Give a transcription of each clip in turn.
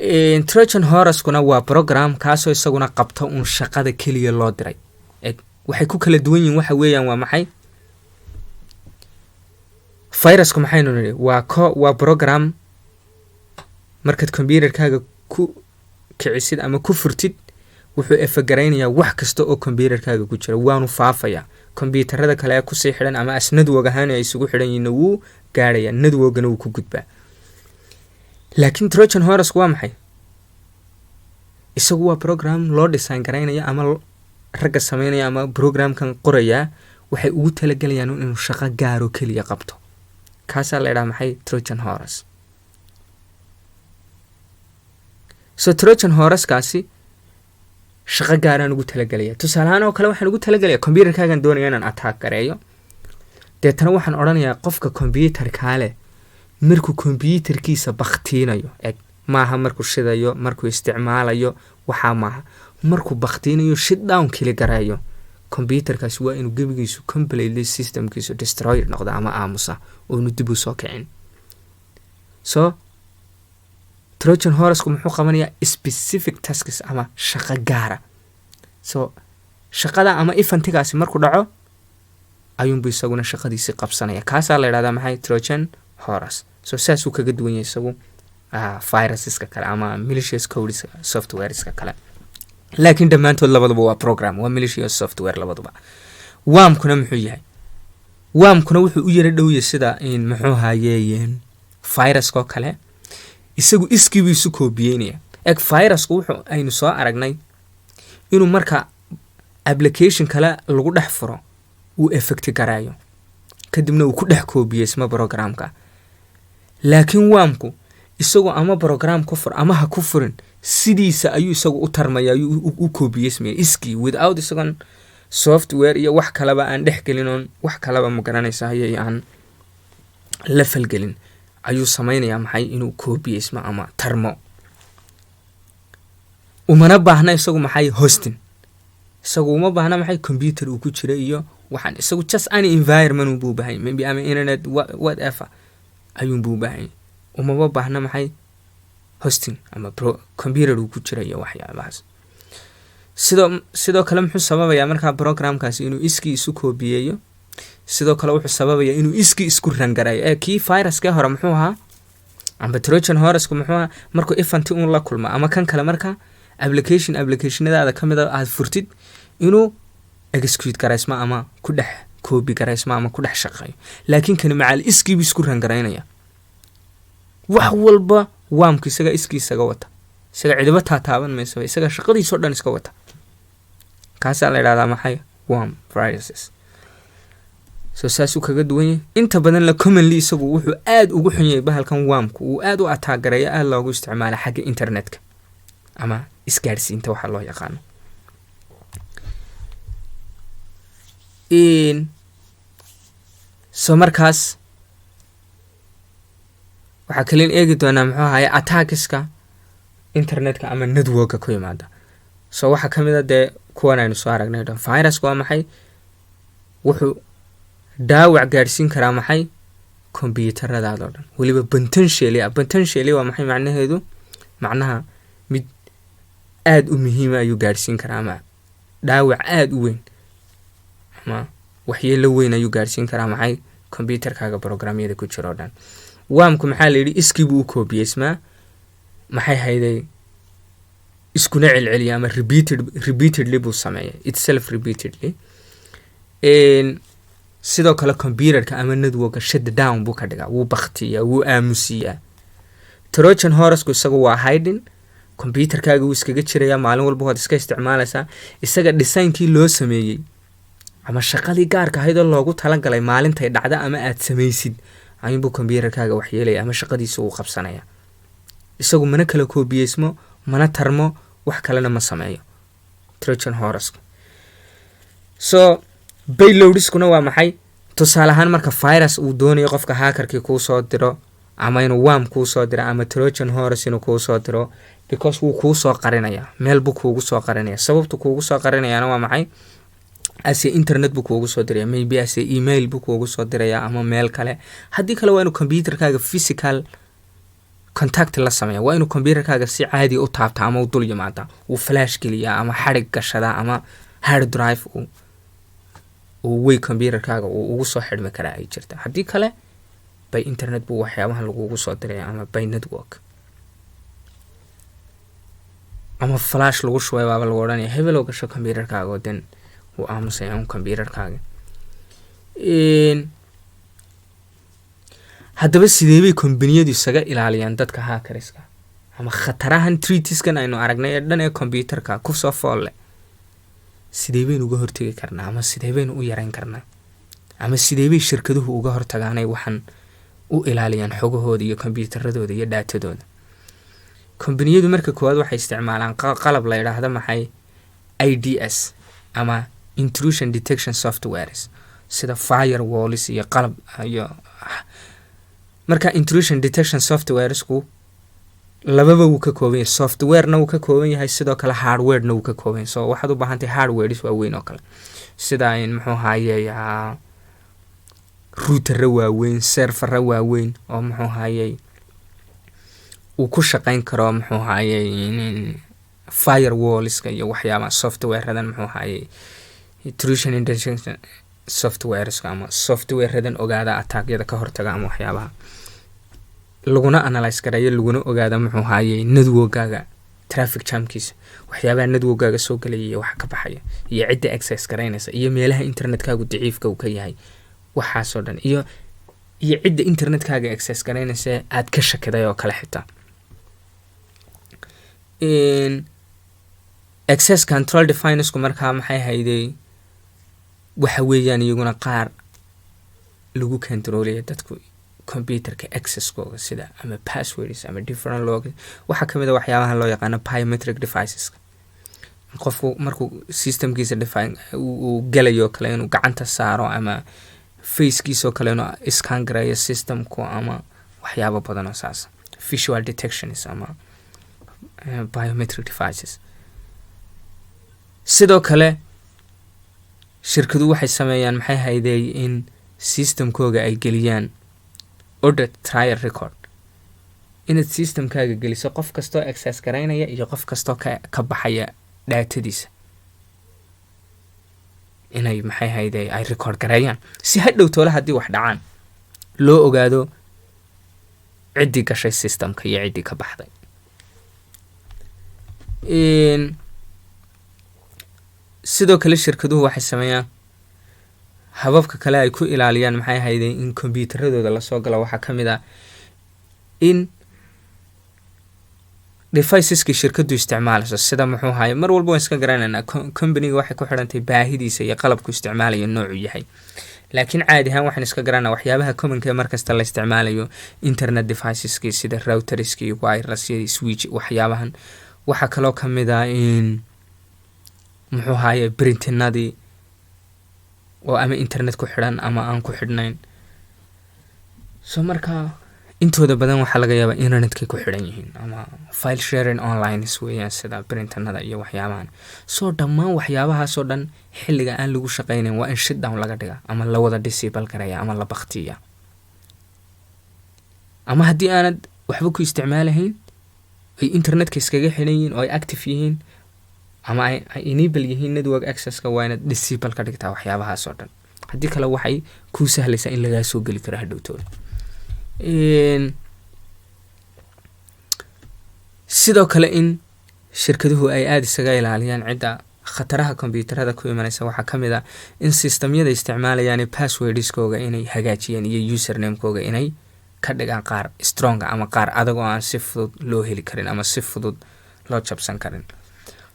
Trojan horse-kuna waa program kaasoo isaguna qabto un shaqada keliya loo diray. Waxay ku kala duwan yihiin waxa weeyaan waa maxay? Virusku maxaynu nidhi waa program markaad computerkaaga ku kicisid ama ku furtid wuxuu efegaraynayaa wax kasta oo computerkaaga ku jira waanu faafayaa computerada kale ku sii xidhan ama network ahaan ay isugu xidhan yihiin wuu gaarayaa networkna wuu ku gudbaa. laakiin Trojan horse waa maxay? isagu waa program loo design garaynaya ama ragga sameynaya ama programkan qoraya waxay ugu talagalayaan inuu shaqo gaaro kaliya qabto. kaasa la yiraahdo maxay? Trojan horse. So Trojan horse kaasi shaqo gaaraan ugu talagalaya. Tusaale ahaan oo kale waxaan ugu talagalayaa computerkaagan doonaya inaan attack gareeyo. deetana waxaan oranayaa qofka computerka leh markuu computerkiisa bakhtiinayo maaha markuu shidayo markuu isticmaalayo waxa maaha markuu bakhtiinayo shutdown kili gareeyo computerkaas waa inuu gebigiisu completely systemkiisu destroy noqdo ama aamusa oo uu dib u soo kicin. So Trojan horse muxuu qabanayaa specific tasks ama shaqo gaara. So shaqada ama eventigaasi markuu dhaco ayuunbu isaguna shaqadiisi qabsanaya. kaasaa la yiraahdaa maxay? Trojan horse. So saasuu kaga duwan yahay isagu viruseska kale ama malicious codes softwareska kale. laakiin dhammaantood labaduba waa program waa malicious software labaduba. Wormkuna muxuu yahay? Wormkuna wuxuu u yara dhow yahay sida in muxuu hayeeyeen viruska kale isagu iskiibiisu koobiyeynaya. Virusku wuxuu aynu soo aragnay inuu marka application kale lagu dhex furo uu effect garaayo kadibna uu ku dhex koobiyeysma programka. laakiin wormku isagu ama program ku fur ama ha ku furin sidiisa ayuu isagu u tarmaya u koobiyeysmaya iskii without isagan software iyo wax kalaba aan dhex gelin oo wax kalaba ma garanaysaa ayay aan la falgelin ayuu sameynaya maxay inuu koobiyeysma ama tarmo. umana baahna isagu maxay hosting. isagu uma baahna maxay computer uu ku jira iyo waxaan isagu just any environment uu buu baahay maybe ama internet whatever ayuu buu baahay. uma baahna maxay hosting ama computer uu ku jira iyo waxyaabahaas. sidoo kale muxuu sababayaa marka programkaasi inuu iskii isu koobiyeeyo. sidoo kale wuxuu sababayaa inuu iskii isku rangarayo. kii viruska hore muxuu ahaa ama Trojan horse muxuu ahaa markuu event uu la kulmo ama kan kale marka applicationadaada kamid ah aad furtid inuu execute garaysma ama ku dhex copy garaysma ama ku dhex shaqeeyo. laakiin kan macal iskii isku rangaraynaya wax walba wormku isaga iskii isaga wata isaga cidaba taaban mayso isaga shaqadiisa oo dhan iska wata. kaasa la yiraahdaa maxay? worm viruses. So saasuu kaga duwan yahay. inta badan la commonly isagu wuxuu aad ugu xun yahay bahalkan wormku uu aad u attack gareeyo aad loogu isticmaalo xagga internetka ama isgaarsiinta waxa loo yaqaan. so markaas waxa kale eegi doonaa muxuu ahaay attackeska internetka ama networka ku yimaada. so waxa kamid ah kuwan aynu soo aragnay virusku waa maxay? wuxuu dhaawac gaarsiin karaa maxay? computeradaada oo dhan waliba potentially waa maxay macnaheedu? macnaha mid aad u muhiim ah ayuu gaarsiin karaa ama dhaawac aad u weyn ama waxyeello weyn ayuu gaarsiin karaa maxay? computerkaaga programyada ku jira oo dhan. wormku maxaa la yidhi iskii buu u koobiyeysmaa maxay hayday iskuna celceliya ama repeatedly buu sameeyaa itself repeatedly. sidoo kale computerka ama networka shutdown buu ka dhigaa wuu bakhtiyaa wuu aamusiyaa. Trojan horse isagu waa hiding computerkaaga wuu iskaga jirayaa maalin walba waad iska isticmaalaysaa isaga designkii loo sameeyay ama shaqadii gaarka ahayd oo loogu talagalay maalintay dhacda ama aad samaysid ayuu computerkaaga wax yeelaya ama shaqadiisa uu qabsanaya. isagu mana kala koobiyeysmo mana tarmo wax kalena ma sameeyo Trojan horse. so payloadskuna waa maxay? tusaale ahaan marka virus uu doonayo qofka hackerkii kuu soo diro ama inuu worm kuu soo diro ama Trojan horse inuu kuu soo diro because wuu kuu soo qarinaya meel buu kuugu soo qarinaya. sababtu kuugu soo qarinayana waa maxay? ase internet buu kuugu soo diraya maybe ase email buu kuugu soo diraya ama meel kale. haddii kale waa inuu computerkaaga physical contact la sameeya waa inuu computerkaaga si caadi u taabta ama u dul yimaada uu flash geliya ama xarig gashada ama hard drive uu way computerkaaga uu ugu soo xidhmi karaa ay jirta haddii kale by internet buu waxyaabahan lagugu soo diraya ama by network ama flash lagu shubay baaba lagu odhanaya hebel gasho computerkaaga oo den uu aamusaya un computerkaaga haddaba sidee bay kombaniyadu isaga ilaaliyaan dadka hackerska ama khatarahan treatiskan aynu aragnay ee dhan ee computerka kusoo fool leh sidee baynu uga hortegi karnaa ama sidee baynu u yareyn karnaa ama sidee bay shirkaduhu uga hortagaanay waxaan u ilaaliyaan xogahooda iyo computeradooda iyo daatadooda kombaniyadu marka koowaad waxay isticmaalaan qalab la yidhaahdo maxay IDS ama intrusion detection softwares sida firewalls iyo qalab iyo marka intrusion detection softwaresku lababa wuu ka kooban yahay softwarena wuu ka kooban yahay sidoo kale hardwarena wuu ka kooban yahay so waxaad u baahantahay hardwares waaweyn oo kale sida in muxuu ahaayey routerra waaweyn serverra waaweyn oo muxuu ahaayey uu ku shaqayn karo muxuu ahaayey firewallska iyo waxyaabaha softwareradan muxuu ahaayey intrusion detection softwareska ama softwareradan ogaada attackyada ka hortaga ama waxyaabaha laguna analyze garayo laguna ogaada muxuu ahaayey networkaaga traffic jamkiisa waxyaabaha networkaaga soo galaya iyo wax ka baxaya iyo cidda access garaynaysa iyo meelaha internetkaagu daciifka uu ka yahay waxaasoo dhan iyo cidda internetkaaga access garaynaysa aad ka shakiday oo kale xitaa access control definesku markaa maxay hayday waxa weeyaan iyaguna qaar lagu controlaya dadku computerka accesskooga sida ama passwords ama different log waxa kamid ah waxyaabaha loo yaqaan biometric devices qofku markuu systemkiisa define uu galayo kale inuu gacanta saaro ama facekiisa kale inuu scan gareeyo systemku ama waxyaabo badan oo saas visual detections ama biometric devices sidoo kale shirkadu waxay sameeyaan maxay hayday in systemkooga ay geliyaan audit trial record inaad systemkaaga geliso qof kastoo access garaynaya iyo qof kastoo ka baxaya daatadiisa inay maxay hayday ay record gareeyaan si hadhow toole haddii wax dhacaan loo ogaado ciddii gashay systemka iyo ciddii ka baxday sidoo kale shirkaduhu waxay sameeyaan hababka kale ay ku ilaaliyaan maxay hayday in computeradooda lasoo galo waxaa ka mid ah in deviceski shirkadu isticmaalayso sida muxuu ahaayey mar walba waan iska garanaynaa companyga waxay ku xidhantay baahidiisa iyo qalabku isticmaalayo noocu yahay laakiin caadi ahaan waxaan iska garanaa waxyaabaha commonka ee markasta la isticmaalayo internet deviceski sida routerski wirelesski switch waxyaabahan waxaa kaloo ka mid ah in muxuu ahaayey printinadii oo ama internet ku xidhan ama aan ku xidhnayn so markaa intooda badan waxaa laga yaabaa internetkay ku xidhan yihiin ama file sharing online weeyaan sida printinada iyo waxyaabahan soo dhammaan waxyaabahaasoo dhan xilliga aan lagu shaqaynayn waa in shutdown laga dhiga ama la wada disable garaya ama la baktiya ama haddii aanad waxba ku isticmaalahayn ay internetka iskaga xidhan yihiin oo ay active yihiin ama ay enable yihiin network accesska waa inaad disable ka dhigtaa waxyaabahaasoo dhan haddii kale waxay kuu sahlaysaa in lagaa soo geli karo hadhowtooda sidoo kale in shirkaduhu ay aada isaga ilaaliyaan cidda khataraha computerada ku imanaysa waxaa ka mid ah in systemyada isticmaalayaan passwordskooga inay hagaajiyaan iyo usernamekooga inay ka dhigaan qaar stronga ama qaar adag oo aan si fudud loo heli karin ama si fudud loo jabsan karin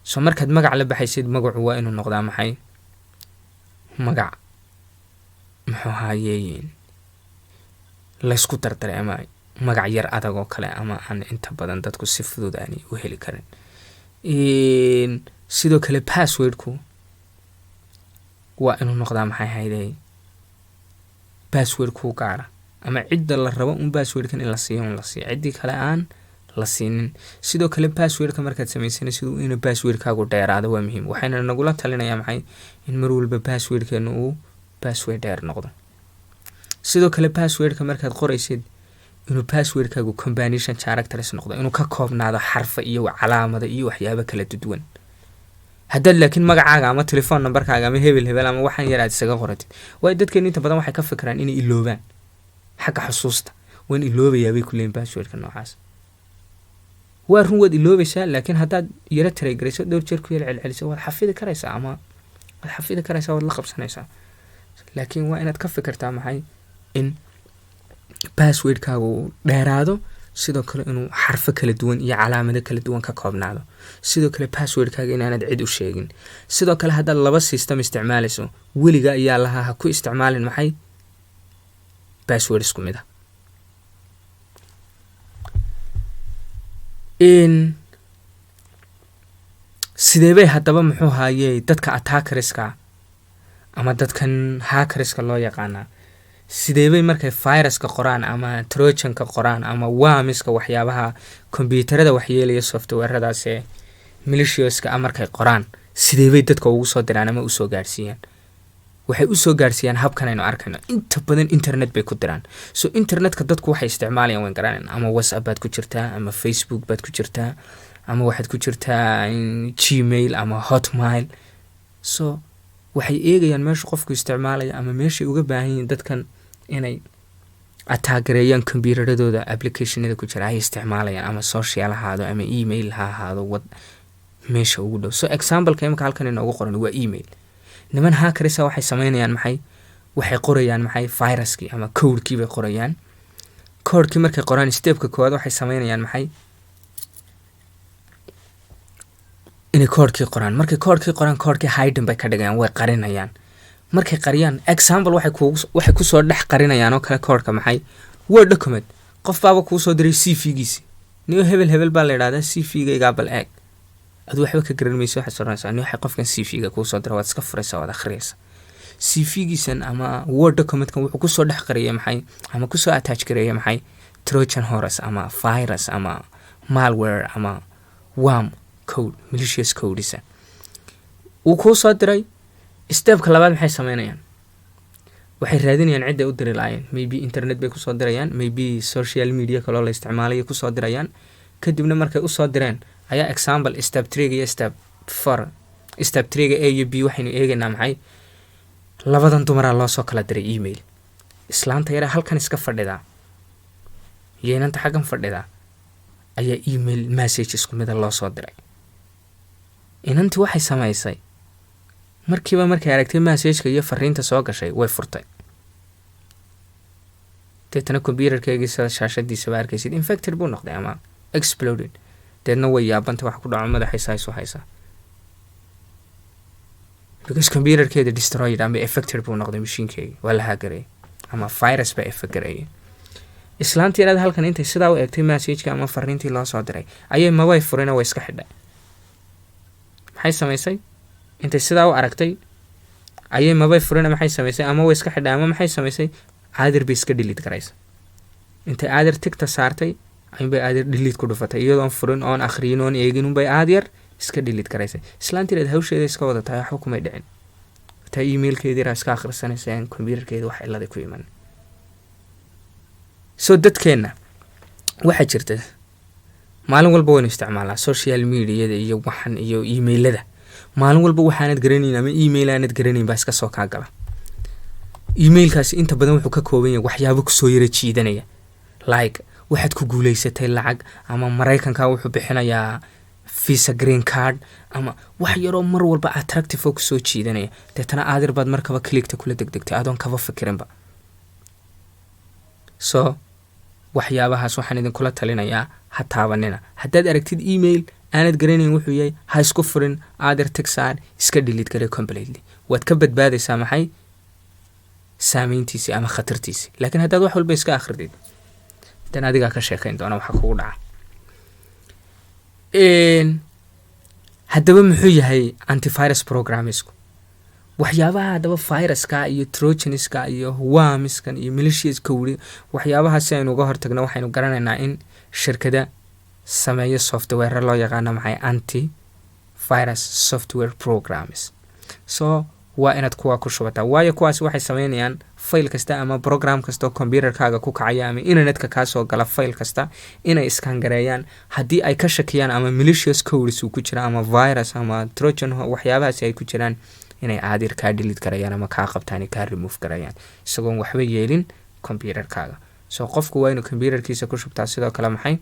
so markaad magac la baxaysid magacu waa inuu noqdaa maxay magac muxuu ahaayey laysku dardaray ama magac yar adag oo kale ama aan inta badan dadku si fudud aanay u heli karin sidoo kale passwordku waa inuu noqdaa maxay hayday password ku gaara ama cidda la rabo un passwordkan in la siiyo un la siiyo ciddii kale aan la siinin sidoo kale passwordka markaad samaysanaysid inuu passwordkaagu dheeraado waa muhiim waxayna nagula talinayaa maxay in mar walba passwordkeenu uu password dheer noqdo sidoo kale passwordka markaad qoraysid inuu passwordkaagu combination characters noqdo, inuu ka koobnaado xarfa iyo calaamada iyo waxyaabo kala duwan. haddaad laakiin magacaaga ama telephone numberkaaga ama hebel ama waxaan yar aad isaga qoratid, way dadkeen inta badan waxay ka fikiraan inay iloobaan xagga xusuusta, waan iloobayaa bay ku leeyihiin passwordka noocaas. waa run waad iloobaysaa, laakiin haddaad yara taragarayso dhowr jeer ku yar celceliso waad xafidi karaysaa ama waad la qabsanaysaa. laakiin waa inaad ka fikirtaa maxay in passwordkaagu dheeraado, sidoo kale inuu xarfo kala duwan iyo calaamado kala duwan ka koobnaado. sidoo kale passwordkaaga inaanad cid u sheegin. sidoo kale haddaad laba system isticmaalayso, weliga ayaa lahaa ha ku isticmaalin maxay password isku mid ah. sidee bay haddaba muxuu haayey dadka attackerska ama dadkan hackerska loo yaqaanaa, sidee bay markay viruska qoraan ama trojanka qoraan ama wamiska waxyaabaha kombyuutarada waxyeelaya softwaradaas ee malicioska markay qoraan, sidee bay dadka ugu soo diraan ama usoo gaarsiiyaan? waxay usoo gaarsiiyaan habkan aynu arkayno. inta badan internet bay ku diraan. so internetka dadku waxay isticmaalayaan waan garanayna, ama whatsapp baad ku jirtaa, ama facebook baad ku jirtaa, ama waxaad ku jirtaa gmail ama hotmail. so waxay eegayaan meesha qofku isticmaalaya ama meeshay uga baahan yihiin dadkan inay ataagereeyaan kombyuutaradooda applicationada ku jira ay isticmaalayaan, ama social ahaado ama email ha ahaado meesha ugu dhow. so exampleka imika halkan inoogu qoran waa email. niman hackersa waxay samaynayaan maxay, waxay qorayaan maxay viruskii ama codekii bay qorayaan. codekii markay qoraan stepka koowaad waxay samaynayaan maxay, inay codekii qoraan. markay codekii qoraan codekii hidden bay ka dhigayaan, way qarinayaan. markay qariyaan example waxay kusoo dhex qarinayaan oo kale codeka maxay word document. qof baaba kuu soo diray cv-giisi, niyo hebel baa la yidhahdaa cv-gaygaa bal eeg, adu waxba ka garan mayso. waxaad soranaysaa ni waxay qofkan cv-ga kuu soo dira, waad iska furaysaa, waad akhriyaysaa. cv-giisan ama word documentkan wuxuu kusoo dhex qariyay maxay ama kusoo attach gareeyay maxay trojan horse ama virus ama malware ama worm code, malicious codesa uu kuu soo diray. stepka labaad maxay samaynayaan, waxay raadinayaan cidday u diri laayeen. maybe internet bay kusoo dirayaan, maybe social media kaloo la isticmaalaya kusoo dirayaan. kadibna markay usoo direen ayaa example step 3 iyo step 4 step 3 a iyo b waxaynu eegaynaa maxay labadan dumaraa loo soo kala diray email. islaanta yara halkan iska fadhidaa iyo inanta xaggan fadhidaa ayaa email message isku mid loo soo diray. inantii waxay samaysay markiiba markay aragtay messageka iyo fariinta soo gashay way furtay. deetana computerkeygii sida shaashadiisa baa arkaysid infected buu noqday ama exploded. deedna way yaabanta wax ku dhaco madaxiisa isu haysaa because computerkeeda destroyed ama affected buu noqday mashiinkeygii, waa la hagareeyay ama virus baa affect gareeyay. islaantii yaraada halkan intay sidaa u eegtay messageka ama fariintii loo soo diray ayay mabay furina way iska xidhay. maxay samaysay intay sidaa u aragtay ayay mabay furina maxay samaysay ama way iska xidhay ama maxay samaysay aadir bay iska delete garaysa. intay aadir tigta saartay ayuunbay aadir delete ku dhufatay iyadoon furin oon akhriyin oon eegin unbay aadyar iska delete garaysay. islaantiireed hawsheeda iska wadatahay waxba kumay dhicin. taa emailkeedii raa iska akhrisanaysa in computerkeeda wax cilada ku iman. so dadkeenna waxaa jirta maalin walba waynu isticmaalnaa social mediada iyo waxan iyo emailada. maalin walba waxaanad garanayn ama email aanad garanayn baa iska soo kaa gala. emailkaasi inta badan wuxuu ka kooban yahay waxyaabo kusoo yara jiidanaya, like waxaad ku guulaysatay lacag, ama maraykanka wuxuu bixinayaa visa green card, ama wax yaroo mar walba attractive oo kusoo jiidanaya. deetana aadir baad markaba clickta kula degdegtay adoon kaba fikirinba. so waxyaabahaas waxaan idinkula talinayaa ha taabanina. haddaad aragtid email aanad garanayn wuxuu yahay ha isku furin, aadir tigsaar iska delete gare completely. waad ka badbaadaysaa maxay saameyntiisii ama khatartiisii. laakiin haddaad wax walba iska akhridid dan adigaa ka sheekayn doona waxa kugu dhaca. haddaba muxuu yahay antivirus programisku? waxyaabaha haddaba viruska iyo trojaniska iyo wamiskan iyo malicious code waxyaabaha si aynu uga hortagno waxaynu garanaynaa in shirkada sameeyo software loo yaqaano maxay antivirus software programs. so waa inaad kuwa ku shubataa. waayo kuwaas waxay sameynayaan file kasta ama program kasta oo computerkaaga ku kacaya ama internetka kaasoo gala file kasta inay iskaan gareeyaan. haddii ay ka shakiyaan ama malicious codes uu ku jira ama virus ama trojan waxyaabahaasi ay ku jiraan, inay aadir kaa delete karayaan ama kaa qabtaan kaa remove karayaan isagoon waxba yeelin computerkaaga. so qofku waa inuu computerkiisa ku shubtaa. sidoo kale maxay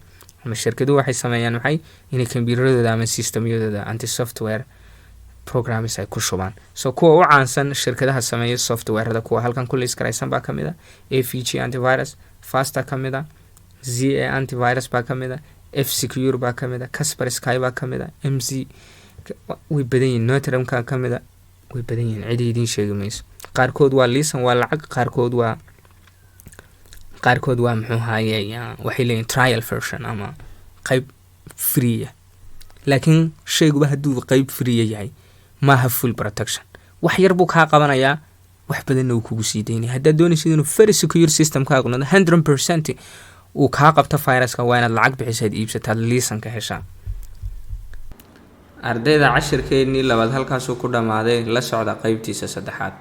ama shirkaduhu waxay sameeyaan maxay inay computeradooda ama systemyadooda anti software programs ay ku shubaan. so kuwa u caansan shirkadaha sameeya softwareda kuwa halkan ku list garaysan baa kamid ah AVG antivirus, Faster kamid ah, ZA antivirus baa kamid ah, F-Secure baa kamid ah, Kaspersky baa kamid ah, MC way badan yihiin, Notre Dame kamid ah, way badan yihiin, cid idin sheegi mayso. qaarkood waa liisan waa lacag, qaarkood waa muxuu haayay waxay leeyihiin trial version ama qayb free. laakiin shayguba hadduu qayb free yahay maaha full protection. wax yar buu kaa qabanayaa, wax badanna uu kugu sii daynaya. haddaad doonaysid inuu very secure systemkaagu noqdo 100% uu kaa qabto viruska, waa inaad lacag bixisaad iibsataad liisanka heshaa. ardayda cashirkeennii labaad halkaasuu ku dhammaaday. la socda qaybtiisa 3.